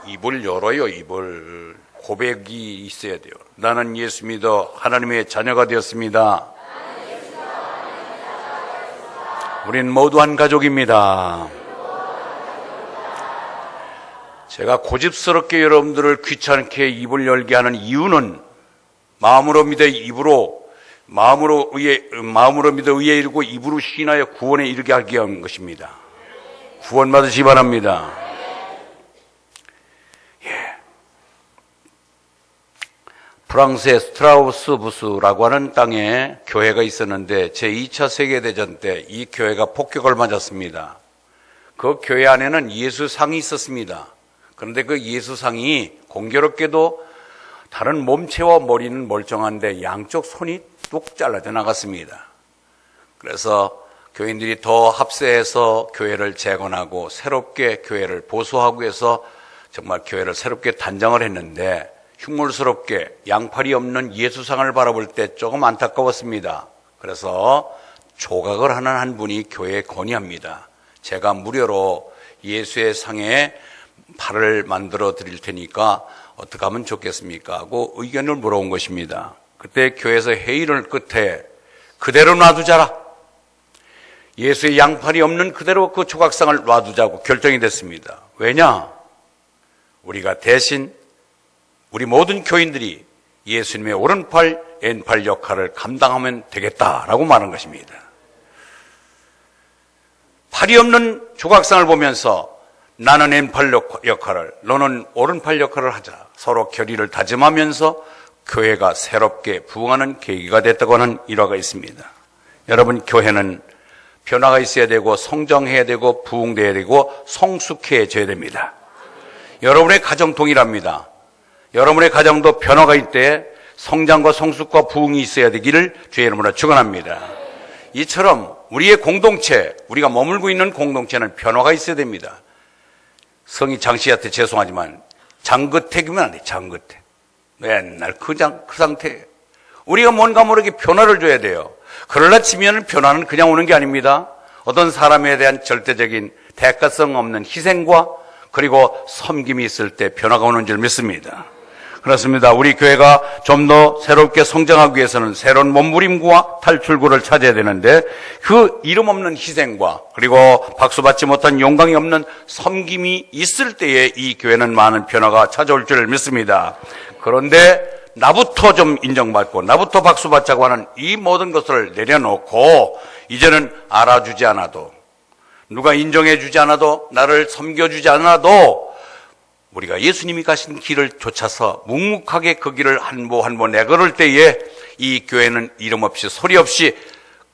입을 열어요. 입을. 고백이 있어야 돼요. 나는 예수 믿어 하나님의 자녀가 되었습니다. 우린 모두 한 가족입니다. 제가 고집스럽게 여러분들을 귀찮게 입을 열게 하는 이유는 마음으로 믿어 입으로, 마음으로 믿어 의에 이르고 입으로 시인하여 구원에 이르게 하게 하는 것입니다. 구원 받으시기 바랍니다. 프랑스의 스트라우스부스라고 하는 땅에 교회가 있었는데 제2차 세계대전 때 이 교회가 폭격을 맞았습니다. 그 교회 안에는 예수상이 있었습니다. 그런데 그 예수상이 공교롭게도 다른 몸체와 머리는 멀쩡한데 양쪽 손이 뚝 잘라져 나갔습니다. 그래서 교인들이 더 합세해서 교회를 재건하고 새롭게 교회를 보수하고 해서 정말 교회를 새롭게 단장을 했는데 흉물스럽게 양팔이 없는 예수상을 바라볼 때 조금 안타까웠습니다. 그래서 조각을 하는 한 분이 교회에 건의합니다. 제가 무료로 예수의 상에 팔을 만들어 드릴 테니까 어떻게 하면 좋겠습니까? 하고 의견을 물어온 것입니다. 그때 교회에서 회의를 끝에 그대로 놔두자라. 예수의 양팔이 없는 그대로 그 조각상을 놔두자고 결정이 됐습니다. 왜냐? 우리가 대신 우리 모든 교인들이 예수님의 오른팔, 왼팔 역할을 감당하면 되겠다라고 말한 것입니다. 팔이 없는 조각상을 보면서 나는 왼팔 역할을, 너는 오른팔 역할을 하자. 서로 결의를 다짐하면서 교회가 새롭게 부흥하는 계기가 됐다고 하는 일화가 있습니다. 여러분, 교회는 변화가 있어야 되고 성장해야 되고 부흥돼야 되고 성숙해져야 됩니다. 여러분의 가정 동일합니다. 여러분의 가정도 변화가 있대 성장과 성숙과 부흥이 있어야 되기를 주의 이름으로 축원합니다. 이처럼 우리의 공동체, 우리가 머물고 있는 공동체는 변화가 있어야 됩니다. 성이 장씨한테 죄송하지만 장긋택이면 안 돼. 장긋택. 맨날 그 상태. 우리가 뭔가 모르게 변화를 줘야 돼요. 그러려 치면 변화는 그냥 오는 게 아닙니다. 어떤 사람에 대한 절대적인 대가성 없는 희생과 그리고 섬김이 있을 때 변화가 오는 줄 믿습니다. 그렇습니다. 우리 교회가 좀 더 새롭게 성장하기 위해서는 새로운 몸부림과 탈출구를 찾아야 되는데 그 이름 없는 희생과 그리고 박수받지 못한 영광이 없는 섬김이 있을 때에 이 교회는 많은 변화가 찾아올 줄 믿습니다. 그런데 나부터 좀 인정받고 나부터 박수받자고 하는 이 모든 것을 내려놓고 이제는 알아주지 않아도 누가 인정해주지 않아도 나를 섬겨주지 않아도 우리가 예수님이 가신 길을 쫓아서 묵묵하게 그 길을 한 보 내걸을 때에 이 교회는 이름 없이 소리 없이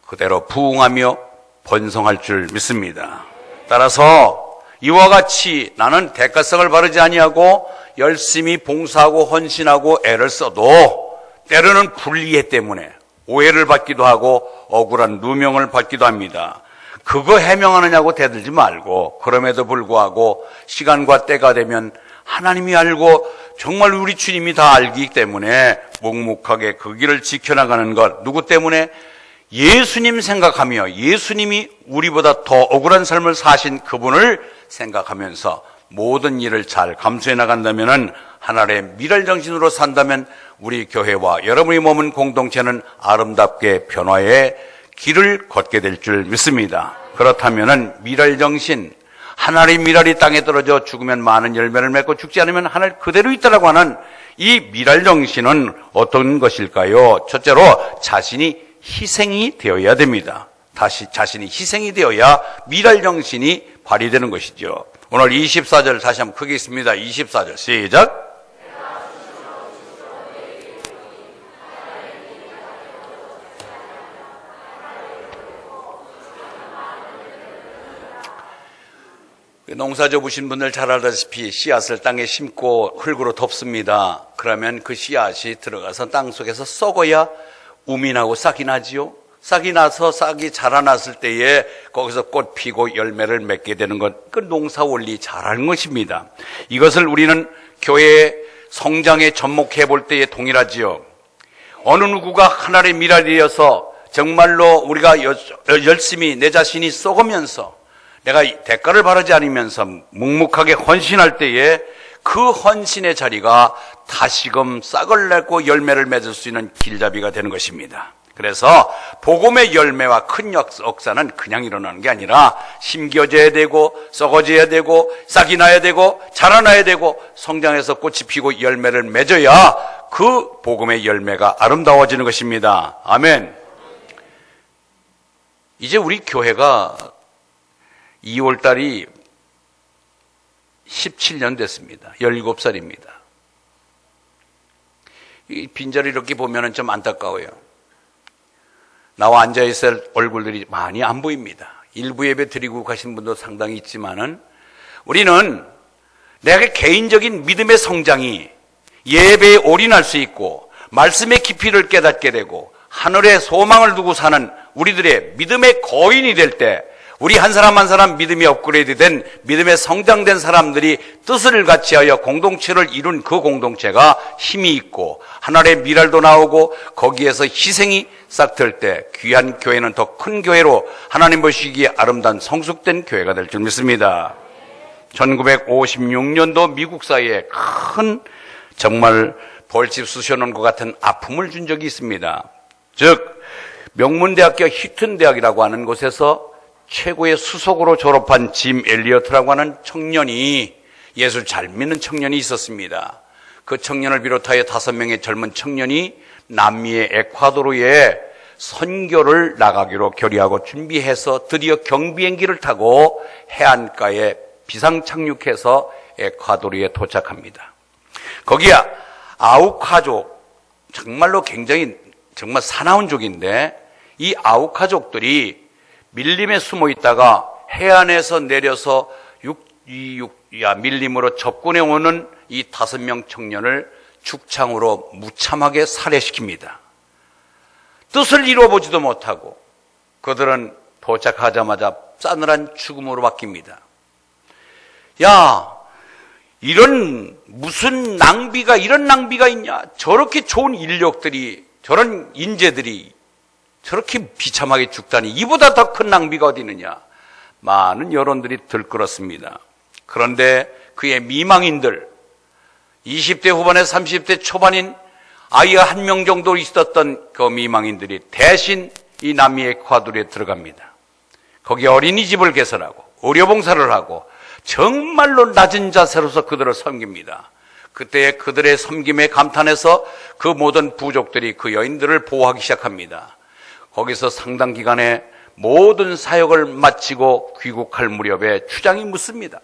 그대로 부흥하며 번성할 줄 믿습니다. 따라서 이와 같이 나는 대가성을 바르지 아니하고 열심히 봉사하고 헌신하고 애를 써도 때로는 불리해 때문에 오해를 받기도 하고 억울한 누명을 받기도 합니다. 그거 해명하느냐고 대들지 말고 그럼에도 불구하고 시간과 때가 되면 하나님이 알고 정말 우리 주님이 다 알기 때문에 묵묵하게 그 길을 지켜나가는 것. 누구 때문에? 예수님 생각하며 예수님이 우리보다 더 억울한 삶을 사신 그분을 생각하면서 모든 일을 잘 감수해 나간다면 하나님의 미랄정신으로 산다면 우리 교회와 여러분이 머문 공동체는 아름답게 변화의 길을 걷게 될 줄 믿습니다. 그렇다면 미랄정신, 하나의 미랄이 땅에 떨어져 죽으면 많은 열매를 맺고 죽지 않으면 하늘 그대로 있다라고 하는 이 미랄정신은 어떤 것일까요? 첫째로 자신이 희생이 되어야 됩니다. 자신이 희생이 되어야 미랄정신이 발휘되는 것이죠. 오늘 24절 다시 한번 크게 읽습니다. 24절 시작. 농사 접으신 분들 잘 알다시피 씨앗을 땅에 심고 흙으로 덮습니다. 그러면 그 씨앗이 들어가서 땅 속에서 썩어야 우민하고 싹이 나지요. 싹이 나서 싹이 자라났을 때에 거기서 꽃 피고 열매를 맺게 되는 것, 그 농사 원리 잘 아는 것입니다. 이것을 우리는 교회의 성장에 접목해 볼 때에 동일하지요. 어느 누구가 하나의 미랄이어서 정말로 우리가 열심히 내 자신이 썩으면서 내가 대가를 바라지 않으면서 묵묵하게 헌신할 때에 그 헌신의 자리가 다시금 싹을 내고 열매를 맺을 수 있는 길잡이가 되는 것입니다. 그래서 복음의 열매와 큰 역사는 그냥 일어나는 게 아니라 심겨져야 되고 썩어져야 되고 싹이 나야 되고 자라나야 되고 성장해서 꽃이 피고 열매를 맺어야 그 복음의 열매가 아름다워지는 것입니다. 아멘. 이제 우리 교회가 2월 달이 17년 됐습니다. 17살입니다. 이 빈자리 이렇게 보면 좀 안타까워요. 나와 앉아있을 얼굴들이 많이 안 보입니다. 일부 예배 드리고 가신 분도 상당히 있지만은 우리는 내가 개인적인 믿음의 성장이 예배에 올인할 수 있고 말씀의 깊이를 깨닫게 되고 하늘에 소망을 두고 사는 우리들의 믿음의 거인이 될 때 우리 한 사람 한 사람 믿음이 업그레이드된 믿음의 성장된 사람들이 뜻을 같이하여 공동체를 이룬 그 공동체가 힘이 있고 하나님의 미랄도 나오고 거기에서 희생이 싹틀 때 귀한 교회는 더 큰 교회로 하나님 보시기에 아름다운 성숙된 교회가 될 줄 믿습니다. 1956년도 미국사회에 큰 정말 벌집 쑤셔놓은 것 같은 아픔을 준 적이 있습니다. 즉 명문대학교 히튼대학이라고 하는 곳에서 최고의 수석으로 졸업한 짐 엘리어트라고 하는 청년이 예수 잘 믿는 청년이 있었습니다. 그 청년을 비롯하여 5명의 젊은 청년이 남미의 에콰도르에 선교를 나가기로 결의하고 준비해서 드디어 경비행기를 타고 해안가에 비상 착륙해서 에콰도르에 도착합니다. 거기에 아우카족, 정말로 굉장히 정말 사나운 족인데 이 아우카족들이 밀림에 숨어 있다가 해안에서 내려서 밀림으로 접근해 오는 이 5명 청년을 죽창으로 무참하게 살해시킵니다. 뜻을 이루어보지도 못하고 그들은 도착하자마자 싸늘한 죽음으로 바뀝니다. 야, 이런 무슨 낭비가, 이런 낭비가 있냐? 저렇게 좋은 인력들이, 저런 인재들이 저렇게 비참하게 죽다니 이보다 더 큰 낭비가 어디 있느냐? 많은 여론들이 들끓었습니다. 그런데 그의 미망인들, 20대 후반에 30대 초반인 아이가 1명 정도 있었던 그 미망인들이 대신 이 남미 에콰도르에 들어갑니다. 거기 어린이집을 개설하고 의료봉사를 하고 정말로 낮은 자세로서 그들을 섬깁니다. 그때 그들의 섬김에 감탄해서 그 모든 부족들이 그 여인들을 보호하기 시작합니다. 거기서 상당 기간에 모든 사역을 마치고 귀국할 무렵에 추장이 묻습니다.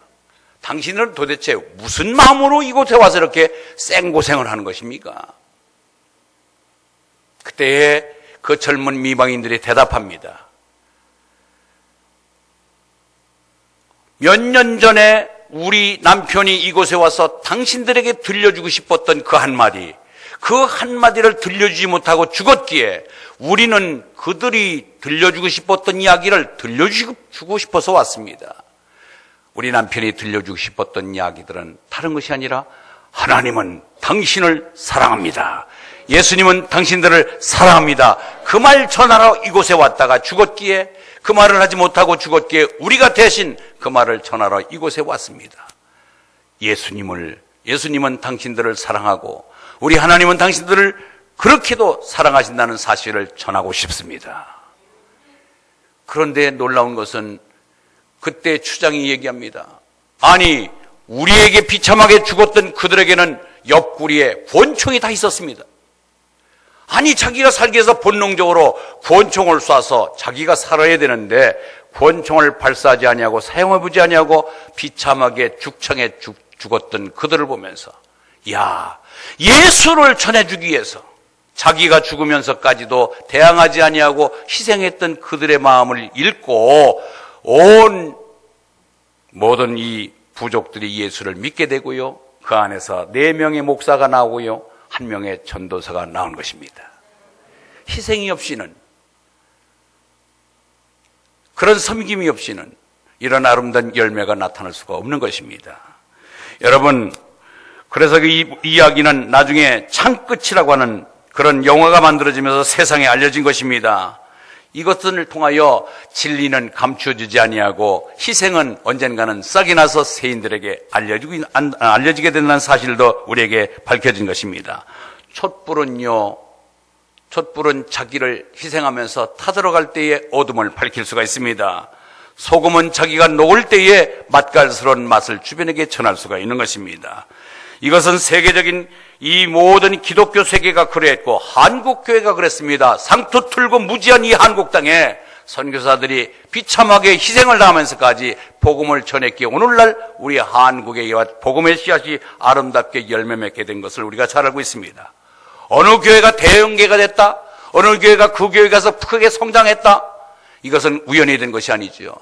당신은 도대체 무슨 마음으로 이곳에 와서 이렇게 생고생을 하는 것입니까? 그때에 그 젊은 미망인들이 대답합니다. 몇 년 전에 우리 남편이 이곳에 와서 당신들에게 들려주고 싶었던 그 한마디, 그 한마디를 들려주지 못하고 죽었기에 우리는 그들이 들려주고 싶었던 이야기를 들려주고 싶어서 왔습니다. 우리 남편이 들려주고 싶었던 이야기들은 다른 것이 아니라 하나님은 당신을 사랑합니다. 예수님은 당신들을 사랑합니다. 그 말 전하러 이곳에 왔다가 죽었기에 그 말을 하지 못하고 죽었기에 우리가 대신 그 말을 전하러 이곳에 왔습니다. 예수님은 당신들을 사랑하고 우리 하나님은 당신들을 그렇게도 사랑하신다는 사실을 전하고 싶습니다. 그런데 놀라운 것은 그때 추장이 얘기합니다. 아니, 우리에게 비참하게 죽었던 그들에게는 옆구리에 권총이 다 있었습니다. 아니, 자기가 살기 위해서 본능적으로 권총을 쏴서 자기가 살아야 되는데 권총을 발사하지 아니하고 사용해보지 아니하고 비참하게 죽창에 죽었던 그들을 보면서 야, 예수를 전해주기 위해서 자기가 죽으면서까지도 대항하지 아니하고 희생했던 그들의 마음을 읽고 온 모든 이 부족들이 예수를 믿게 되고요. 그 안에서 4명의 목사가 나오고요. 1명의 전도사가 나온 것입니다. 희생이 없이는, 그런 섬김이 없이는 이런 아름다운 열매가 나타날 수가 없는 것입니다. 여러분, 그래서 이 이야기는 나중에 창끝이라고 하는 그런 영화가 만들어지면서 세상에 알려진 것입니다. 이것을 통하여 진리는 감추어지지 아니하고 희생은 언젠가는 싹이 나서 세인들에게 알려지게 된다는 사실도 우리에게 밝혀진 것입니다. 촛불은 자기를 희생하면서 타들어갈 때에 어둠을 밝힐 수가 있습니다. 소금은 자기가 녹을 때에 맛깔스러운 맛을 주변에게 전할 수가 있는 것입니다. 이것은 세계적인 이 모든 기독교 세계가 그랬고 한국교회가 그랬습니다. 상투 틀고 무지한 이 한국 땅에 선교사들이 비참하게 희생을 당하면서까지 복음을 전했기에 오늘날 우리 한국의 복음의 씨앗이 아름답게 열매 맺게 된 것을 우리가 잘 알고 있습니다. 어느 교회가 대형교회가 됐다, 어느 교회가 그 교회 가서 크게 성장했다, 이것은 우연히 된 것이 아니지요.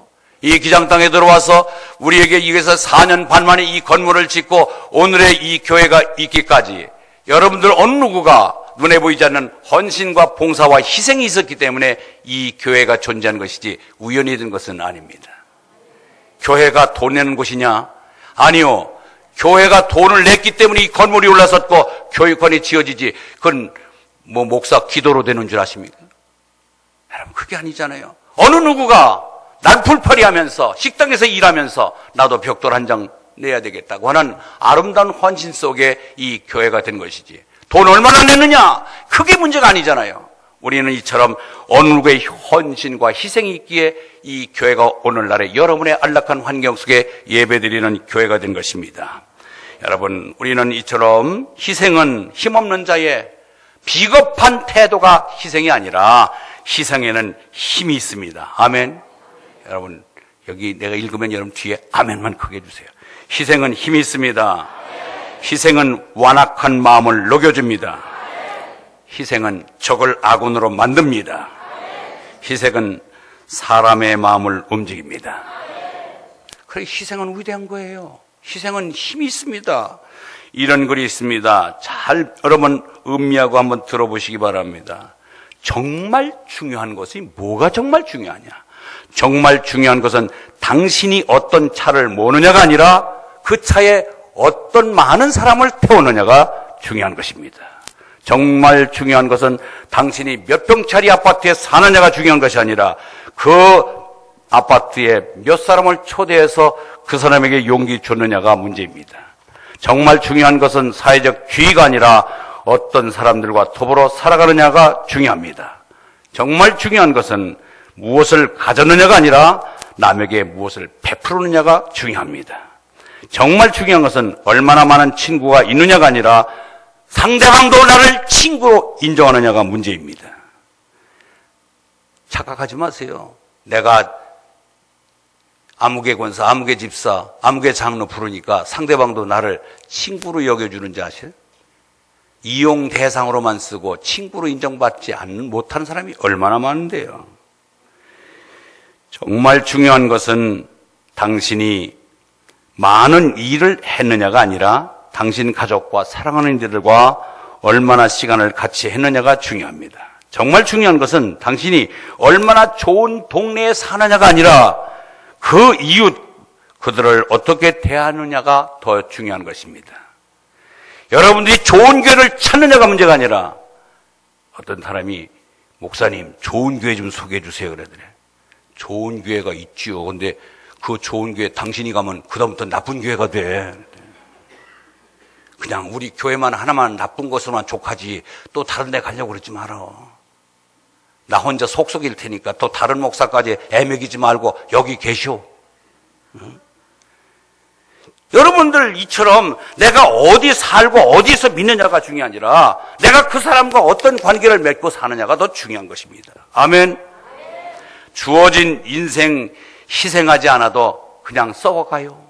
이 기장 땅에 들어와서 우리에게 이에서 4년 반 만에 이 건물을 짓고 오늘의 이 교회가 있기까지 여러분들 어느 누구가 눈에 보이지 않는 헌신과 봉사와 희생이 있었기 때문에 이 교회가 존재한 것이지 우연히 된 것은 아닙니다. 교회가 돈 내는 곳이냐? 아니요. 교회가 돈을 냈기 때문에 이 건물이 올라섰고 교육관이 지어지지 그건 목사 기도로 되는 줄 아십니까? 여러분 그게 아니잖아요. 어느 누구가 난풀팔이 하면서 식당에서 일하면서 나도 벽돌 한 장 내야 되겠다고 하는 아름다운 헌신 속에 이 교회가 된 것이지 돈 얼마나 냈느냐 그게 문제가 아니잖아요. 우리는 이처럼 어느 누구의 헌신과 희생이 있기에 이 교회가 오늘날의 여러분의 안락한 환경 속에 예배드리는 교회가 된 것입니다. 여러분 우리는 이처럼 희생은 힘없는 자의 비겁한 태도가 희생이 아니라 희생에는 힘이 있습니다. 아멘. 여러분 여기 내가 읽으면 여러분 뒤에 아멘만 크게 해주세요. 희생은 힘이 있습니다. 희생은 완악한 마음을 녹여줍니다. 희생은 적을 아군으로 만듭니다. 희생은 사람의 마음을 움직입니다. 그래 희생은 위대한 거예요. 희생은 힘이 있습니다. 이런 글이 있습니다. 잘 여러분 음미하고 한번 들어보시기 바랍니다. 정말 중요한 것이 뭐가 정말 중요하냐? 정말 중요한 것은 당신이 어떤 차를 모느냐가 아니라 그 차에 어떤 많은 사람을 태우느냐가 중요한 것입니다. 정말 중요한 것은 당신이 몇 평짜리 아파트에 사느냐가 중요한 것이 아니라 그 아파트에 몇 사람을 초대해서 그 사람에게 용기 줬느냐가 문제입니다. 정말 중요한 것은 사회적 지위가 아니라 어떤 사람들과 더불어 살아가느냐가 중요합니다. 정말 중요한 것은 무엇을 가졌느냐가 아니라 남에게 무엇을 베푸느냐가 중요합니다. 정말 중요한 것은 얼마나 많은 친구가 있느냐가 아니라 상대방도 나를 친구로 인정하느냐가 문제입니다. 착각하지 마세요. 내가 아무개 권사, 아무개 집사, 아무개 장로 부르니까 상대방도 나를 친구로 여겨주는지 아세요? 이용 대상으로만 쓰고 친구로 인정받지 못하는 사람이 얼마나 많은데요. 정말 중요한 것은 당신이 많은 일을 했느냐가 아니라 당신 가족과 사랑하는 이들과 얼마나 시간을 같이 했느냐가 중요합니다. 정말 중요한 것은 당신이 얼마나 좋은 동네에 사느냐가 아니라 그 이웃, 그들을 어떻게 대하느냐가 더 중요한 것입니다. 여러분들이 좋은 교회를 찾느냐가 문제가 아니라 어떤 사람이 목사님 좋은 교회 좀 소개해 주세요 그러더래. 좋은 교회가 있지요. 근데 그 좋은 교회 당신이 가면 그다음부터 나쁜 교회가 돼. 그냥 우리 교회만 하나만 나쁜 것으로만 족하지 또 다른 데 가려고 그러지 마라. 나 혼자 속속일 테니까 또 다른 목사까지 애매기지 말고 여기 계시오. 응? 여러분들 이처럼 내가 어디 살고 어디서 믿느냐가 중요한 게 아니라 내가 그 사람과 어떤 관계를 맺고 사느냐가 더 중요한 것입니다. 아멘. 주어진 인생 희생하지 않아도 그냥 썩어가요.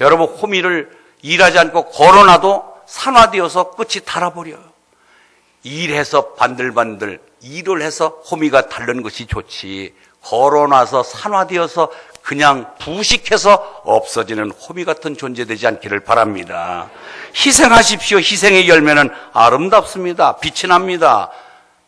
여러분 호미를 일하지 않고 걸어놔도 산화되어서 끝이 달아버려요. 일해서 반들반들 일을 해서 호미가 닳는 것이 좋지 걸어놔서 산화되어서 그냥 부식해서 없어지는 호미 같은 존재 되지 않기를 바랍니다. 희생하십시오. 희생의 열매는 아름답습니다. 빛이 납니다.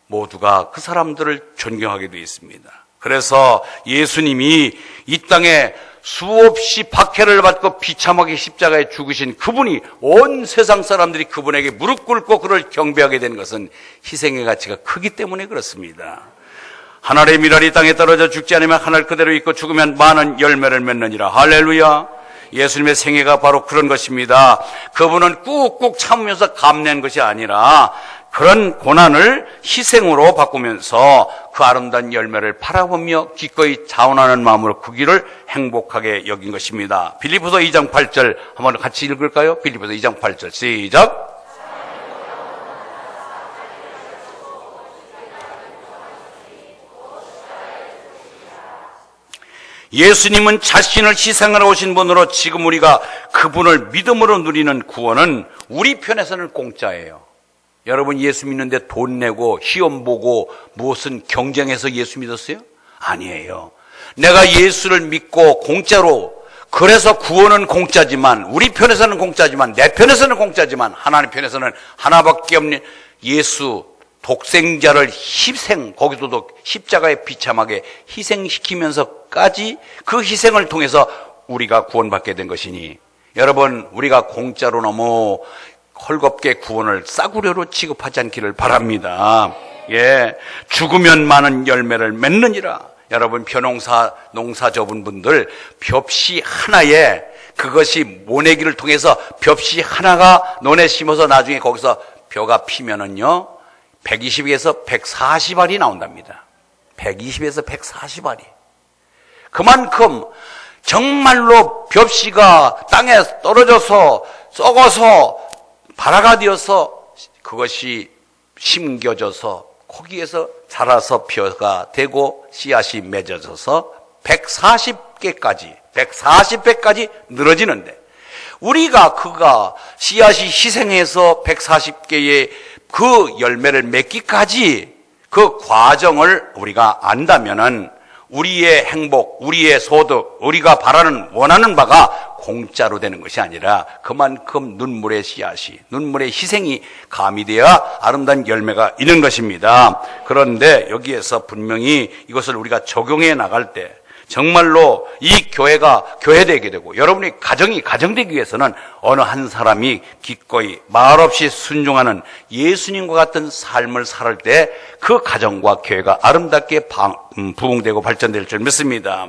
모두가 그 사람들을 존경하게 되어 있습니다. 그래서 예수님이 이 땅에 수없이 박해를 받고 비참하게 십자가에 죽으신 그분이 온 세상 사람들이 그분에게 무릎 꿇고 그를 경배하게 된 것은 희생의 가치가 크기 때문에 그렇습니다. 하늘의 미랄이 땅에 떨어져 죽지 않으면 하늘 그대로 있고 죽으면 많은 열매를 맺느니라. 할렐루야. 예수님의 생애가 바로 그런 것입니다. 그분은 꾹꾹 참으면서 감낸 것이 아니라 그런 고난을 희생으로 바꾸면서 그 아름다운 열매를 바라보며 기꺼이 자원하는 마음으로 그 길을 행복하게 여긴 것입니다. 빌립보서 2장 8절 한번 같이 읽을까요? 빌립보서 2장 8절 시작. 예수님은 자신을 희생하러 오신 분으로 지금 우리가 그분을 믿음으로 누리는 구원은 우리 편에서는 공짜예요. 여러분 예수 믿는데 돈 내고 시험 보고 무엇은 경쟁해서 예수 믿었어요? 아니에요. 내가 예수를 믿고 공짜로, 그래서 구원은 공짜지만, 우리 편에서는 공짜지만, 내 편에서는 공짜지만 하나님 편에서는 하나밖에 없는 예수 독생자를 희생, 거기서도 십자가에 비참하게 희생시키면서까지 그 희생을 통해서 우리가 구원받게 된 것이니, 여러분 우리가 공짜로 너무 헐겁게 구원을 싸구려로 취급하지 않기를 바랍니다. 예, 죽으면 많은 열매를 맺느니라. 여러분 벼농사 농사 접은 분들 벽시 하나에 그것이 모내기를 통해서 벽시 하나가 논에 심어서 나중에 거기서 벼가 피면은요 120에서 140알이 나온답니다. 120에서 140알이. 그만큼 정말로 벽시가 땅에 떨어져서 썩어서 발화가 되어서 그것이 심겨져서 거기에서 자라서 벼가 되고 씨앗이 맺어져서 140배까지 늘어지는데, 우리가 그가 씨앗이 희생해서 140개의 그 열매를 맺기까지 그 과정을 우리가 안다면은 우리의 행복, 우리의 소득, 우리가 바라는 원하는 바가 공짜로 되는 것이 아니라 그만큼 눈물의 씨앗이, 눈물의 희생이 가미되어야 아름다운 열매가 있는 것입니다. 그런데 여기에서 분명히 이것을 우리가 적용해 나갈 때 정말로 이 교회가 교회되게 되고 여러분의 가정이 가정되기 위해서는 어느 한 사람이 기꺼이 말없이 순종하는 예수님과 같은 삶을 살 때 그 가정과 교회가 아름답게 부흥되고 발전될 줄 믿습니다.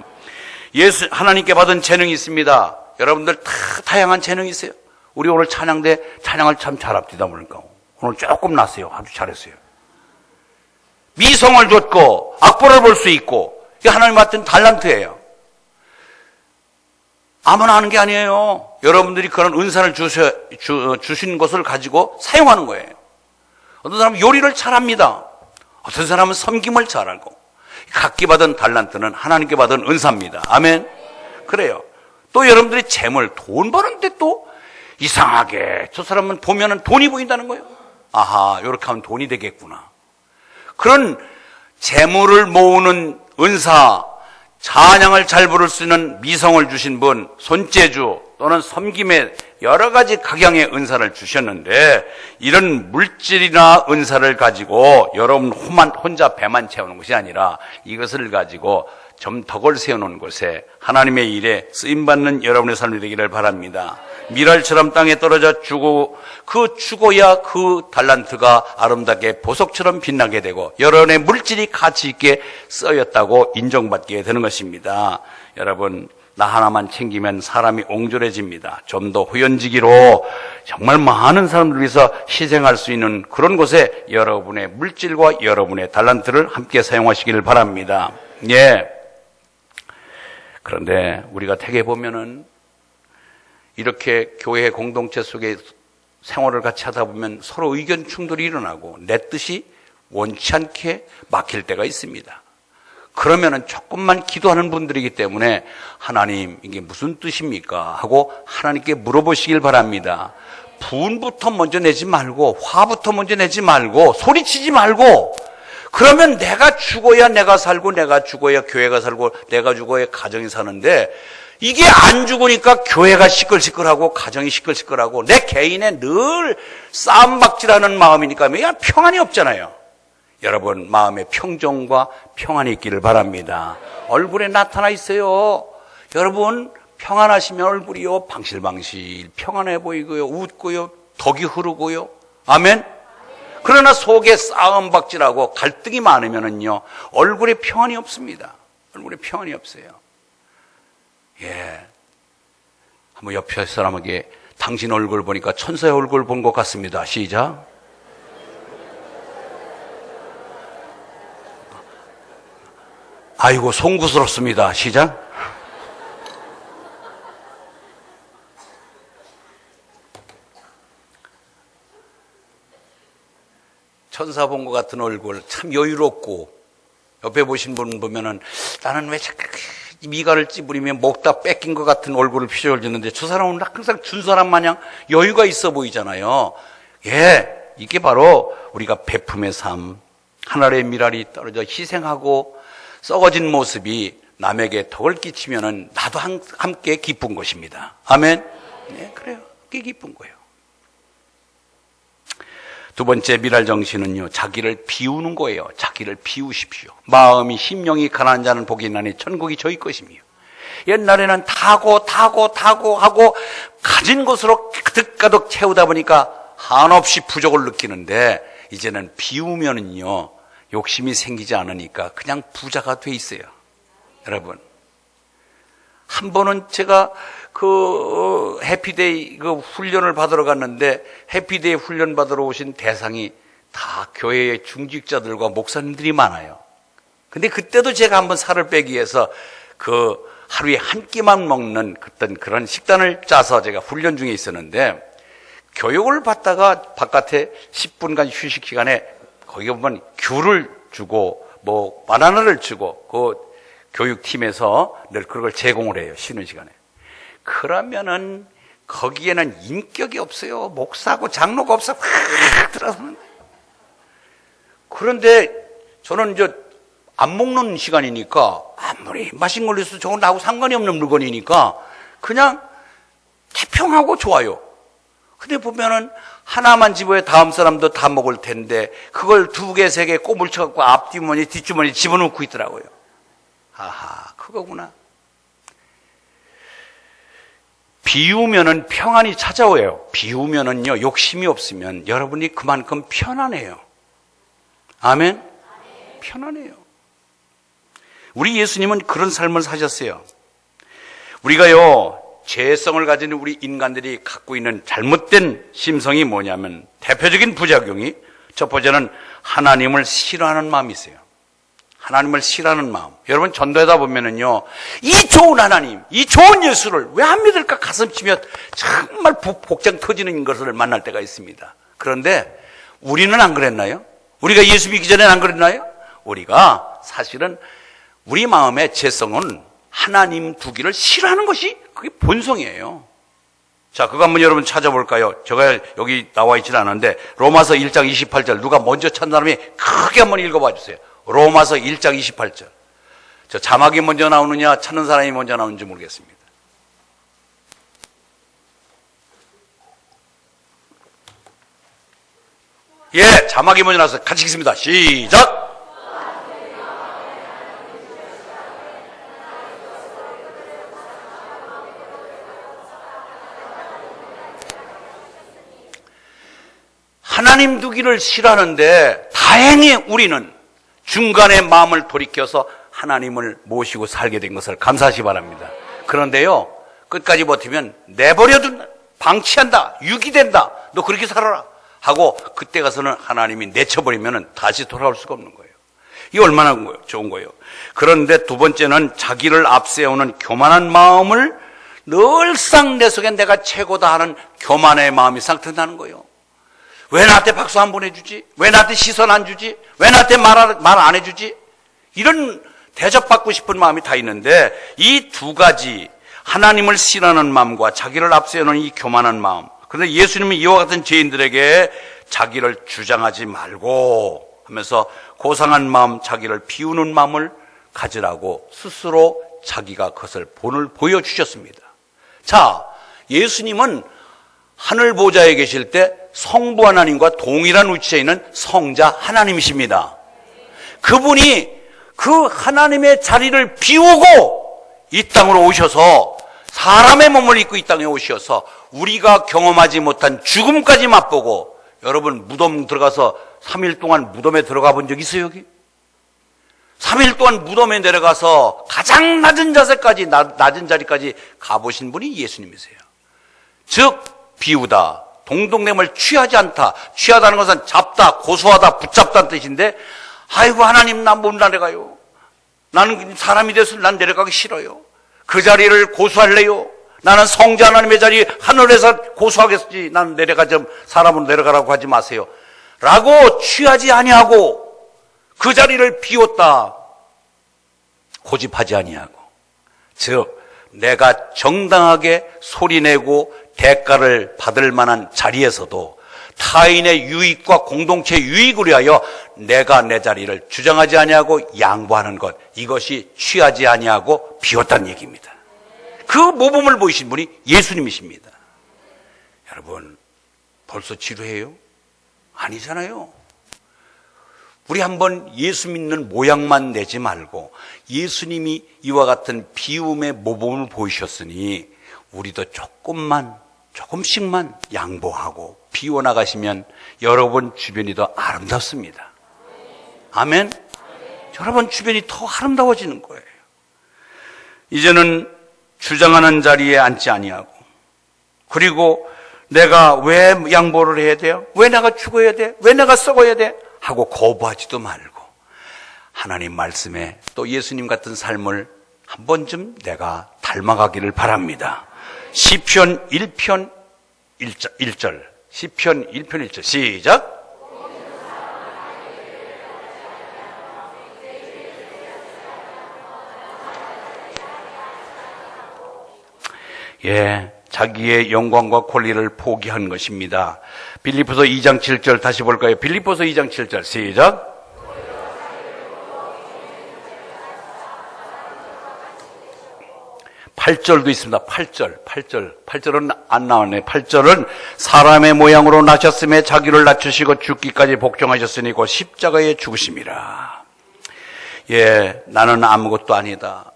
하나님께 받은 재능이 있습니다. 여러분들 다 다양한 재능이 있어요. 우리 오늘 찬양대 찬양을 참 잘합디다 보니까 오늘 조금 났어요. 아주 잘했어요. 미성을 줬고 악보를 볼 수 있고, 이게 하나님 맡은 달란트예요. 아무나 하는 게 아니에요. 여러분들이 그런 은사를 주신 것을 가지고 사용하는 거예요. 어떤 사람은 요리를 잘합니다. 어떤 사람은 섬김을 잘하고. 각기 받은 달란트는 하나님께 받은 은사입니다. 아멘. 그래요. 또 여러분들이 재물, 돈 버는데 또 이상하게 저 사람은 보면은 돈이 보인다는 거예요. 아하, 이렇게 하면 돈이 되겠구나. 그런 재물을 모으는 은사, 찬양을 잘 부를 수 있는 미성을 주신 분, 손재주 또는 섬김의 여러 가지 각양의 은사를 주셨는데, 이런 물질이나 은사를 가지고 여러분 혼자 배만 채우는 것이 아니라 이것을 가지고 좀 덕을 세우는 곳에 하나님의 일에 쓰임받는 여러분의 삶이 되기를 바랍니다. 미랄처럼 땅에 떨어져 죽어야 그 달란트가 아름답게 보석처럼 빛나게 되고 여러분의 물질이 가치 있게 쓰였다고 인정받게 되는 것입니다. 여러분, 나 하나만 챙기면 사람이 옹졸해집니다. 좀 더 후연지기로 정말 많은 사람들을 위해서 희생할 수 있는 그런 곳에 여러분의 물질과 여러분의 달란트를 함께 사용하시기를 바랍니다. 예. 그런데 우리가 대개 보면은 이렇게 교회 공동체 속에 생활을 같이 하다 보면 서로 의견 충돌이 일어나고 내 뜻이 원치 않게 막힐 때가 있습니다. 그러면은 조금만 기도하는 분들이기 때문에 하나님 이게 무슨 뜻입니까? 하고 하나님께 물어보시길 바랍니다. 분부터 먼저 내지 말고 화부터 먼저 내지 말고 소리치지 말고, 그러면 내가 죽어야 내가 살고 내가 죽어야 교회가 살고 내가 죽어야 가정이 사는데 이게 안 죽으니까 교회가 시끌시끌하고 가정이 시끌시끌하고 내 개인의 늘 싸움박질하는 마음이니까 그냥 평안이 없잖아요. 여러분 마음의 평정과 평안이 있기를 바랍니다. 얼굴에 나타나 있어요. 여러분 평안하시면 얼굴이요 방실방실 평안해 보이고요, 웃고요, 덕이 흐르고요. 아멘. 그러나 속에 싸움박질하고 갈등이 많으면은요, 얼굴에 평안이 없습니다. 얼굴에 평안이 없어요. 예. 한번 옆에 사람에게 당신 얼굴 보니까 천사의 얼굴 본 것 같습니다. 시작. 아이고, 송구스럽습니다. 시작. 천사 본 것 같은 얼굴, 참 여유롭고, 옆에 보신 분 보면은 나는 왜 자꾸 미간을 찌푸리며 목다 뺏긴 것 같은 얼굴을 표정을 짓는데 저 사람은 항상 준 사람 마냥 여유가 있어 보이잖아요. 예, 이게 바로 우리가 베품의 삶, 하늘의 미랄이 떨어져 희생하고 썩어진 모습이 남에게 덕을 끼치면은 나도 함께 기쁜 것입니다. 아멘. 네, 그래요. 그게 기쁜 거예요. 두 번째 미랄 정신은요, 자기를 비우는 거예요. 자기를 비우십시오. 마음이 심령이 가난한 자는 복이 있나니 천국이 저희 것이며. 옛날에는 타고 하고 가진 것으로 가득가득 채우다 보니까 한없이 부족을 느끼는데 이제는 비우면은요, 욕심이 생기지 않으니까 그냥 부자가 돼 있어요. 여러분, 한 번은 제가 해피데이 훈련을 받으러 갔는데 해피데이 훈련 받으러 오신 대상이 다 교회의 중직자들과 목사님들이 많아요. 근데 그때도 제가 한번 살을 빼기 위해서 하루에 한 끼만 먹는 그런 식단을 짜서 제가 훈련 중에 있었는데 교육을 받다가 바깥에 10분간 휴식 시간에 거기 보면 귤을 주고 바나나를 주고 교육팀에서 늘 그걸 제공을 해요. 쉬는 시간에. 그러면은 거기에는 인격이 없어요. 목사고 장로가 없어. 확 들어서는. 그런데 저는 안 먹는 시간이니까 아무리 맛있는 걸로 해서 저건 나하고 상관이 없는 물건이니까 그냥 태평하고 좋아요. 근데 보면은 하나만 집어야 다음 사람도 다 먹을 텐데 그걸 2개, 3개 꼬물 쳐갖고 앞주머니, 뒷주머니 집어넣고 있더라고요. 아하, 그거구나. 비우면은 평안이 찾아와요. 비우면은요, 욕심이 없으면 여러분이 그만큼 편안해요. 아멘? 편안해요. 우리 예수님은 그런 삶을 사셨어요. 우리가요, 죄성을 가진 우리 인간들이 갖고 있는 잘못된 심성이 뭐냐면 대표적인 부작용이 첫 번째는 하나님을 싫어하는 마음이 있어요. 하나님을 싫어하는 마음. 여러분 전도하다 보면은요, 이 좋은 하나님, 이 좋은 예수를 왜 안 믿을까 가슴 치며 정말 복장 터지는 것을 만날 때가 있습니다. 그런데 우리는 안 그랬나요? 우리가 예수 믿기 전에는 안 그랬나요? 우리가 사실은 우리 마음의 죄성은 하나님 두기를 싫어하는 것이 그게 본성이에요. 자, 그거 한번 여러분 찾아볼까요? 제가 여기 나와 있지는 않은데 로마서 1장 28절 누가 먼저 찾는 사람이 크게 한번 읽어봐 주세요. 로마서 1장 28절. 저 자막이 먼저 나오느냐 찾는 사람이 먼저 나오는지 모르겠습니다. 예, 자막이 먼저 나와서 같이 읽습니다. 시작! 하나님 두기를 싫어하는데 다행히 우리는 중간에 마음을 돌이켜서 하나님을 모시고 살게 된 것을 감사하시 바랍니다. 그런데요, 끝까지 버티면 내버려둔다, 방치한다, 유기된다, 너 그렇게 살아라 하고 그때 가서는 하나님이 내쳐버리면 다시 돌아올 수가 없는 거예요. 이게 얼마나 좋은 거예요. 그런데 두 번째는 자기를 앞세우는 교만한 마음을 늘상 내 속에 내가 최고다 하는 교만의 마음이 상탄다는 거예요. 왜 나한테 박수 안 보내주지? 왜 나한테 시선 안 주지? 왜 나한테 말 안 해주지? 이런 대접받고 싶은 마음이 다 있는데 이 두 가지 하나님을 싫어하는 마음과 자기를 앞세우는 이 교만한 마음. 그런데 예수님은 이와 같은 죄인들에게 자기를 주장하지 말고 하면서 고상한 마음, 자기를 비우는 마음을 가지라고 스스로 자기가 그것을 본을 보여주셨습니다. 자, 예수님은 하늘 보좌에 계실 때 성부 하나님과 동일한 위치에 있는 성자 하나님이십니다. 그분이 그 하나님의 자리를 비우고 이 땅으로 오셔서 사람의 몸을 입고 이 땅에 오셔서 우리가 경험하지 못한 죽음까지 맛보고 여러분 무덤 들어가서 3일 동안 무덤에 들어가 본 적 있어요, 여기? 3일 동안 무덤에 내려가서 가장 낮은 자세까지, 낮은 자리까지 가보신 분이 예수님이세요. 즉, 비우다, 동동냄을 취하지 않다. 취하다는 것은 잡다, 고소하다, 붙잡다는 뜻인데, 아이고, 하나님, 나 못 내려가요. 나는 사람이 돼서 난 내려가기 싫어요. 그 자리를 고수할래요. 나는 성자 하나님의 자리 하늘에서 고수하겠지. 나는 사람으로 내려가라고 하지 마세요. 라고 취하지 아니하고 그 자리를 비웠다. 고집하지 아니하고. 즉, 내가 정당하게 소리내고 대가를 받을 만한 자리에서도 타인의 유익과 공동체 유익을 위하여 내가 내 자리를 주장하지 아니하고 양보하는 것, 이것이 취하지 아니하고 비웠다는 얘기입니다. 그 모범을 보이신 분이 예수님이십니다. 여러분, 벌써 지루해요? 아니잖아요. 우리 한번 예수 믿는 모양만 내지 말고 예수님이 이와 같은 비움의 모범을 보이셨으니 우리도 조금씩만 양보하고 비워나가시면 여러분 주변이 더 아름답습니다. 아멘? 여러분 주변이 더 아름다워지는 거예요. 이제는 주장하는 자리에 앉지 아니하고, 그리고 내가 왜 양보를 해야 돼요? 왜 내가 죽어야 돼? 왜 내가 썩어야 돼? 하고 거부하지도 말고 하나님 말씀에 또 예수님 같은 삶을 한 번쯤 내가 닮아가기를 바랍니다. 시편 1편 1절, 시편 1편 1절 시작. 예, 자기의 영광과 권리를 포기한 것입니다. 빌립보서 2장 7절 다시 볼까요? 빌립보서 2장 7절 시작. 8절도 있습니다. 8절은 안 나오네. 8절은 사람의 모양으로 나셨음에 자기를 낮추시고 죽기까지 복종하셨으니 곧 십자가에 죽으심이라. 예, 나는 아무것도 아니다.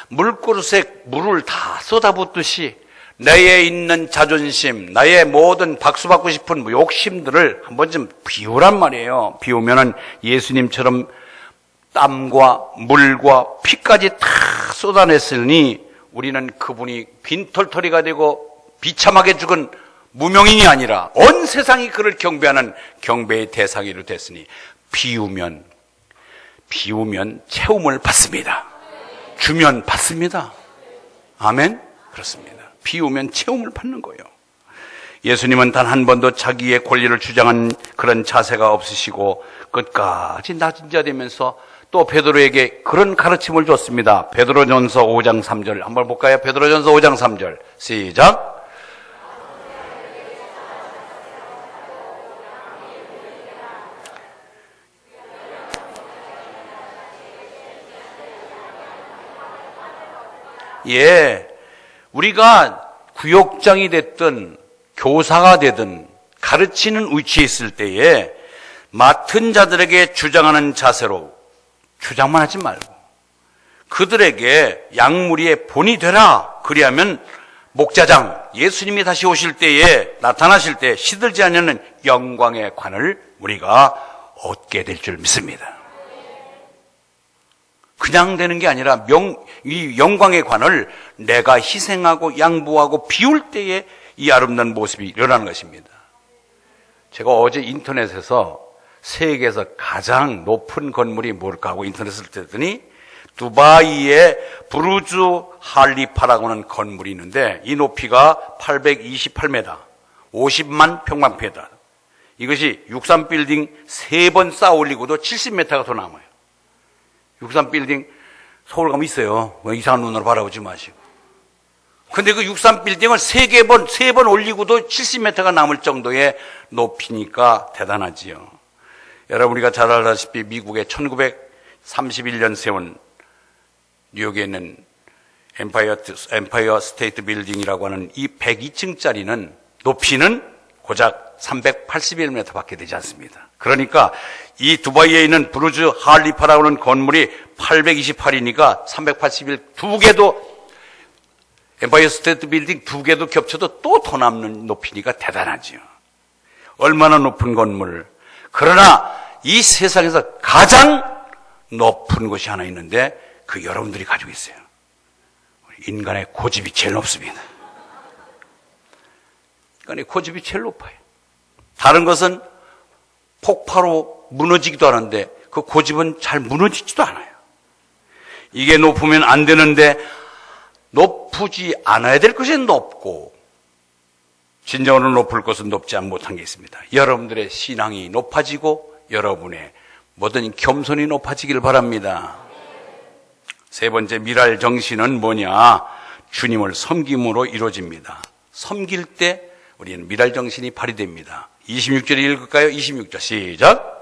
물그릇에 물을 다 쏟아붓듯이 내에 있는 자존심, 나의 모든 박수받고 싶은 욕심들을 한 번쯤 비우란 말이에요. 비우면은 예수님처럼 땀과 물과 피까지 다 쏟아냈으니 우리는 그분이 빈털터리가 되고 비참하게 죽은 무명인이 아니라 온 세상이 그를 경배하는 경배의 대상이 됐으니 비우면 채움을 받습니다. 주면 받습니다. 아멘? 그렇습니다. 비우면 채움을 받는 거예요. 예수님은 단 한 번도 자기의 권리를 주장한 그런 자세가 없으시고 끝까지 낮은 자 되면서 또 베드로에게 그런 가르침을 줬습니다. 베드로전서 5장 3절 한번 볼까요? 베드로전서 5장 3절 시작. 예, 우리가 구역장이 됐든 교사가 되든 가르치는 위치에 있을 때에 맡은 자들에게 주장하는 자세로 주장만 하지 말고 그들에게 양무리의 본이 되라. 그리하면 목자장, 예수님이 다시 오실 때에 나타나실 때 시들지 않는 영광의 관을 우리가 얻게 될 줄 믿습니다. 그냥 되는 게 아니라 이 영광의 관을 내가 희생하고 양보하고 비울 때에 이 아름다운 모습이 일어나는 것입니다. 제가 어제 인터넷에서 세계에서 가장 높은 건물이 뭘까 하고 인터넷을 뜯더니 두바이의 부르즈 할리파라고 하는 건물이 있는데 이 높이가 828m, 50만 평방피다. 이것이 63빌딩 3번 쌓아 올리고도 70m가 더 남아요. 63빌딩 서울 가면 있어요. 이상한 눈으로 바라보지 마시고. 근데 그 63빌딩을 3번 올리고도 70m가 남을 정도의 높이니까 대단하지요. 여러분, 우리가 잘 알다시피 미국의 1931년 세운 뉴욕에 있는 엠파이어 스테이트 빌딩이라고 하는 이 102층짜리는 높이는 고작 381m 밖에 되지 않습니다. 그러니까 이 두바이에 있는 부르즈 할리파라고 하는 건물이 828이니까 381 두 개도 엠파이어 스테이트 빌딩 두 개도 겹쳐도 또 더 남는 높이니까 대단하지요. 얼마나 높은 건물. 그러나 이 세상에서 가장 높은 것이 하나 있는데 그 여러분들이 가지고 있어요. 인간의 고집이 제일 높습니다. 인간의 고집이 제일 높아요. 다른 것은 폭파로 무너지기도 하는데 그 고집은 잘 무너지지도 않아요. 이게 높으면 안 되는데 높지 않아야 될 것이 높고 진정으로 높을 것은 높지 못한 게 있습니다. 여러분들의 신앙이 높아지고 여러분의 모든 겸손이 높아지길 바랍니다. 세 번째 미랄 정신은 뭐냐? 주님을 섬김으로 이루어집니다. 섬길 때 우리는 미랄 정신이 발휘됩니다. 26절 읽을까요? 26절 시작.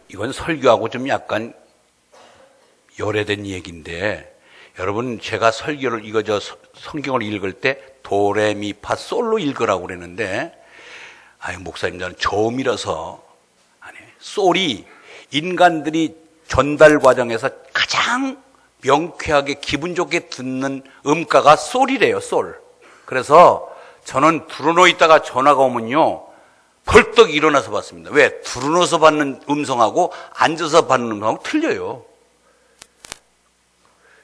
이건 설교하고 좀 약간 열애된 얘기인데 여러분 제가 설교를 성경을 읽을 때 도레미파 솔로 읽으라고 그랬는데 목사님 저는 저음이라서 솔이 인간들이 전달 과정에서 가장 명쾌하게 기분 좋게 듣는 음가가 솔이래요. 솔. 그래서 저는 들어놓 있다가 전화가 오면요 벌떡 일어나서 받습니다. 왜? 들어놓아서 받는 음성하고 앉아서 받는 음성하고 틀려요.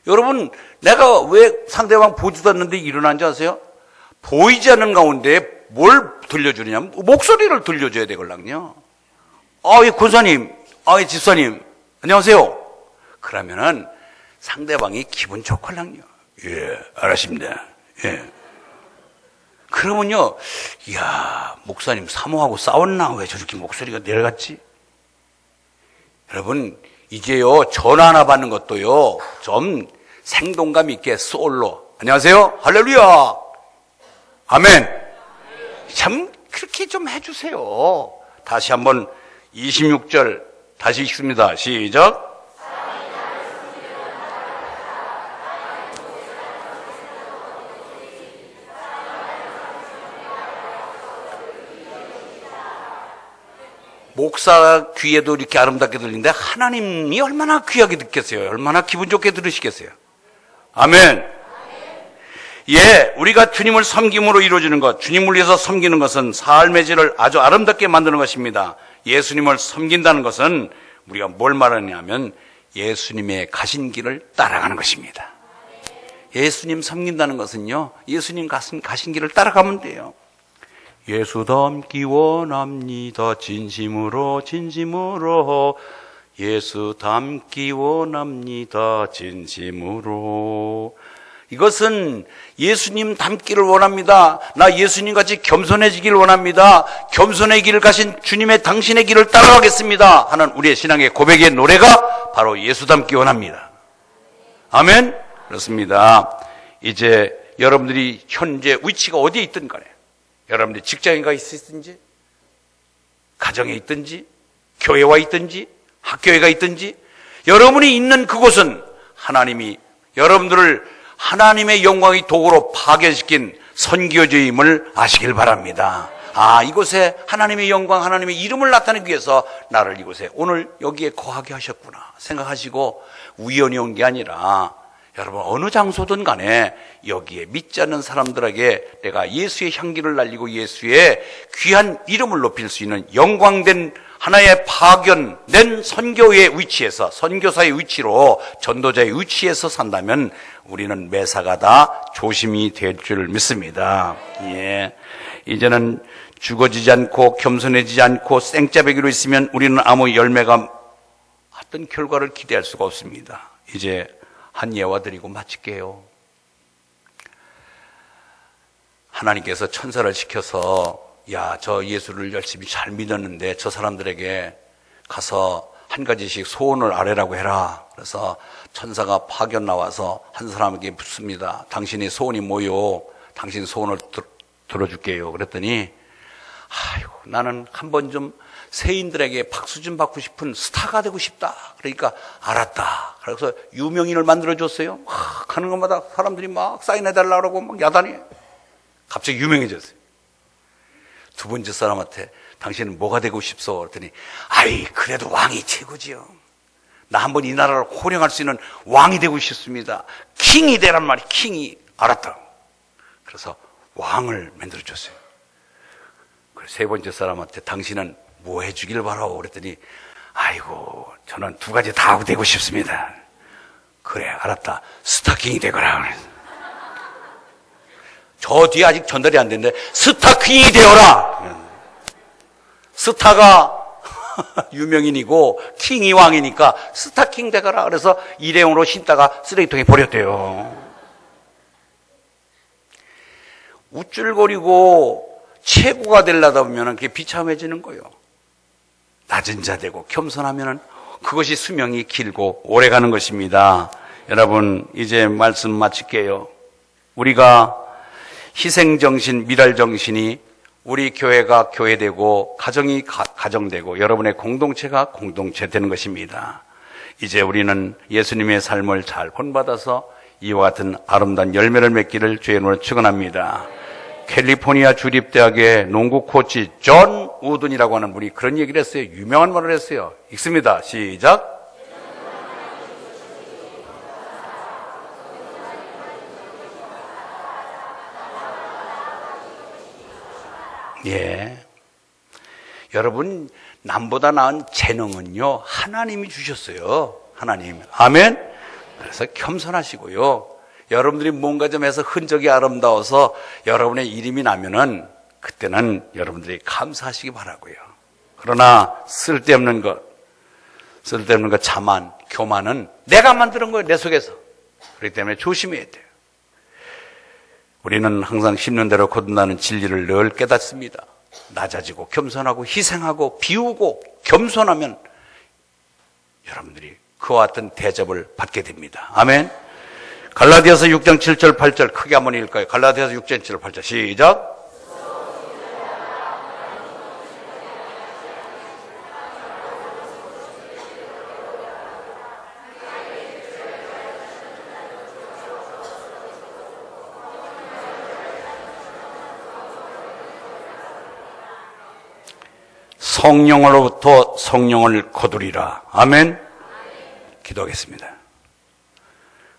여러분 내가 왜 상대방 보지도 않는데 일어난지 아세요? 보이지 않는 가운데 뭘 들려주느냐면 목소리를 들려줘야 되걸랑요. 예, 권사님, 예, 집사님, 안녕하세요. 그러면은 상대방이 기분 좋걸랑요. 예, 알았습니다. 예. 그러면요, 이야, 목사님 사모하고 싸웠나? 왜 저렇게 목소리가 내려갔지? 여러분, 이제요, 전화 하나 받는 것도요, 좀 생동감 있게 솔로. 안녕하세요. 할렐루야. 아멘. 참, 그렇게 좀 해주세요. 다시 한번 26절 다시 읽습니다. 시작. 목사 귀에도 이렇게 아름답게 들리는데 하나님이 얼마나 귀하게 듣겠어요? 얼마나 기분 좋게 들으시겠어요? 아멘. 예, 우리가 주님을 섬김으로 이루어지는 것, 주님을 위해서 섬기는 것은 삶의 질을 아주 아름답게 만드는 것입니다. 예수님을 섬긴다는 것은 우리가 뭘 말하냐면 예수님의 가신 길을 따라가는 것입니다. 예수님 섬긴다는 것은요, 예수님 가신 길을 따라가면 돼요. 예수 닮기 원합니다. 진심으로 진심으로 예수 닮기 원합니다. 진심으로. 이것은 예수님 닮기를 원합니다. 나 예수님같이 겸손해지길 원합니다. 겸손의 길을 가신 주님의 당신의 길을 따라가겠습니다 하는 우리의 신앙의 고백의 노래가 바로 예수 닮기 원합니다. 아멘. 그렇습니다. 이제 여러분들이 현재 위치가 어디에 있든 간에 여러분들이 직장에 가 있든지 가정에 있든지 교회와 있든지 학교에 가 있든지 여러분이 있는 그곳은 하나님이 여러분들을 하나님의 영광의 도구로 파견시킨 선교지임을 아시길 바랍니다. 이곳에 하나님의 영광, 하나님의 이름을 나타내기 위해서 나를 이곳에 오늘 여기에 거하게 하셨구나 생각하시고 우연히 온 게 아니라 여러분 어느 장소든 간에 여기에 믿지 않는 사람들에게 내가 예수의 향기를 날리고 예수의 귀한 이름을 높일 수 있는 영광된 하나의 파견된 선교의 위치에서 선교사의 위치로 전도자의 위치에서 산다면 우리는 매사가 다 조심이 될 줄 믿습니다. 예. 이제는 죽어지지 않고 겸손해지지 않고 생짜배기로 있으면 우리는 아무 열매가 어떤 결과를 기대할 수가 없습니다. 이제 한 예화 드리고 마칠게요. 하나님께서 천사를 시켜서 저 예수를 열심히 잘 믿었는데 저 사람들에게 가서 한 가지씩 소원을 아뢰라고 해라. 그래서 천사가 파견 나와서 한 사람에게 묻습니다. 당신의 소원이 뭐요? 당신 소원을 들어줄게요. 그랬더니 나는 한번 좀 세인들에게 박수 좀 받고 싶은 스타가 되고 싶다. 그러니까 알았다. 그래서 유명인을 만들어줬어요. 가는 것마다 사람들이 막 사인해달라고 그러고 막 야단이 갑자기 유명해졌어요. 두 번째 사람한테 당신은 뭐가 되고 싶소? 그랬더니 그래도 왕이 최고지요. 나 한번 이 나라를 호령할 수 있는 왕이 되고 싶습니다. 킹이 되란 말이 킹이 알았다. 그래서 왕을 만들어줬어요. 그래서 세 번째 사람한테 당신은 뭐 해주길 바라오 그랬더니 아이고 저는 두 가지 다 되고 싶습니다. 그래 알았다. 스타킹이 되거라. 저 뒤에 아직 전달이 안 됐는데 스타킹이 되어라. 스타가 유명인이고 킹이 왕이니까 스타킹 되거라. 그래서 일회용으로 신다가 쓰레기통에 버렸대요. 우쭐거리고 최고가 되려다 보면 그게 비참해지는 거예요. 낮은 자 되고 겸손하면 그것이 수명이 길고 오래가는 것입니다. 여러분 이제 말씀 마칠게요. 우리가 희생정신, 미랄정신이 우리 교회가 교회되고 가정이 가정되고 여러분의 공동체가 공동체 되는 것입니다. 이제 우리는 예수님의 삶을 잘 본받아서 이와 같은 아름다운 열매를 맺기를 주의 이름으로 축원합니다. 캘리포니아 주립대학의 농구 코치 존 우든이라고 하는 분이 그런 얘기를 했어요. 유명한 말을 했어요. 읽습니다. 시작. 예. 여러분, 남보다 나은 재능은요, 하나님이 주셨어요. 하나님. 아멘? 그래서 겸손하시고요. 여러분들이 뭔가 좀 해서 흔적이 아름다워서 여러분의 이름이 나면은 그때는 여러분들이 감사하시기 바라고요. 그러나 쓸데없는 것, 자만, 교만은 내가 만드는 거예요. 내 속에서. 그렇기 때문에 조심해야 돼요. 우리는 항상 심는 대로 거둔다는 진리를 늘 깨닫습니다. 낮아지고 겸손하고 희생하고 비우고 겸손하면 여러분들이 그와 같은 대접을 받게 됩니다. 아멘. 갈라디아서 6장 7절 8절 크게 한번 읽을까요? 갈라디아서 6장 7절 8절 시작. 성령으로부터 성령을 거두리라. 아멘. 기도하겠습니다.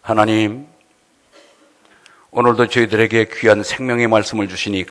하나님, 오늘도 저희들에게 귀한 생명의 말씀을 주시니